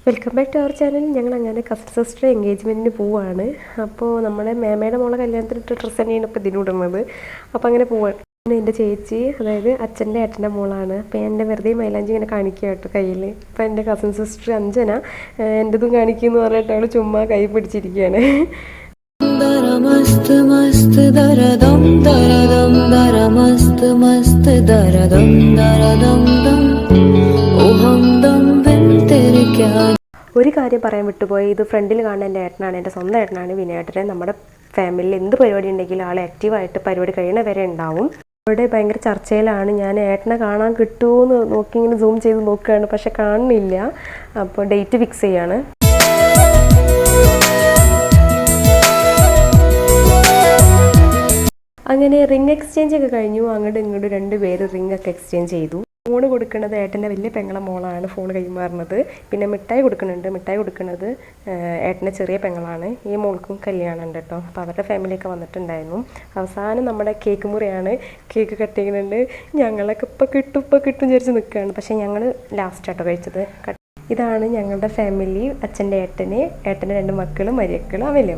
Welcome back to our channel. ഞങ്ങൾ അങ്ങനെ cousin sister എൻഗേജ്മെൻറ്റിന് പോവുകയാണ്. അപ്പോൾ നമ്മുടെ മേമയുടെ മോളെ കല്യാണത്തിന് ഇട്ട ഡ്രസ്സ് തന്നെയാണ് ഇപ്പോൾ ഇതിനിടുന്നത്. അപ്പോൾ അങ്ങനെ പോവാണ്. എൻ്റെ ചേച്ചി, അതായത് അച്ഛൻ്റെ ഏട്ടൻ്റെ മോളാണ്. അപ്പോൾ എൻ്റെ വെറുതെ മൈലാഞ്ചി ഇങ്ങനെ കാണിക്കുക കേട്ടോ കയ്യിൽ. അപ്പോൾ എൻ്റെ കസിൻ സിസ്റ്റർ അഞ്ജന എൻ്റെതും കാണിക്കുമെന്ന് പറഞ്ഞിട്ട് അവൾ ചുമ്മാ കൈ പിടിച്ചിരിക്കുകയാണ്. മസ്ത് മസ്ത് ദരദം ദരദം ദര മസ്ത് മസ്ത് ദരദം ദരദം ദം ഓഹം ദം വെന്തെരിക്കാൻ. ഒരു കാര്യം പറയാൻ വിട്ടുപോയി. ഇത് ഫ്രണ്ടിൽ കാണുന്ന എൻ്റെ ഏട്ടനാണ്, എൻ്റെ സ്വന്തം ഏട്ടനാണ് വിനയേട്ടനെ. നമ്മുടെ ഫാമിലിയിൽ എന്ത് പരിപാടി ഉണ്ടെങ്കിലും ആൾ ആക്റ്റീവായിട്ട് പരിപാടി കഴിയണ വരെ ഉണ്ടാവും. അവിടെ ഭയങ്കര ചർച്ചയിലാണ്. ഞാൻ ഏട്ടനെ കാണാൻ കിട്ടുമോ നോക്കി ഇങ്ങനെ സൂം ചെയ്ത് നോക്കുകയാണ്, പക്ഷെ കാണുന്നില്ല. അപ്പോൾ ഡേറ്റ് ഫിക്സ് ചെയ്യാണ്. അങ്ങനെ റിംഗ് എക്സ്ചേഞ്ച് ഒക്കെ കഴിഞ്ഞു. അങ്ങോട്ടും ഇങ്ങോട്ടും 2 പേര് റിംഗ് ഒക്കെ എക്സ്ചേഞ്ച് ചെയ്തു. ഫോണ് കൊടുക്കുന്നത് ഏട്ടൻ്റെ വലിയ പെങ്ങളെ മോളാണ് ഫോൺ കൈമാറുന്നത്. പിന്നെ മിഠായി കൊടുക്കുന്നുണ്ട്. മിഠായി കൊടുക്കുന്നത് ഏട്ടൻ്റെ ചെറിയ പെങ്ങളാണ്. ഈ മോൾക്കും കല്യാണം ഉണ്ട് കേട്ടോ. അപ്പോൾ അവരുടെ ഫാമിലിയൊക്കെ വന്നിട്ടുണ്ടായിരുന്നു. അവസാനം നമ്മുടെ കേക്ക് മുറിയാണ്. കേക്ക് കട്ട് ചെയ്യുന്നുണ്ട്. ഞങ്ങളൊക്കെ ഇപ്പോൾ കിട്ടും വിചാരിച്ച് നിൽക്കുകയാണ്. പക്ഷേ ഞങ്ങൾ ലാസ്റ്റാട്ടോ കഴിച്ചത്. ഇതാണ് ഞങ്ങളുടെ ഫാമിലി. അച്ഛൻ്റെ ഏട്ടന് 2 മക്കളും മരിയക്കളും വലിയ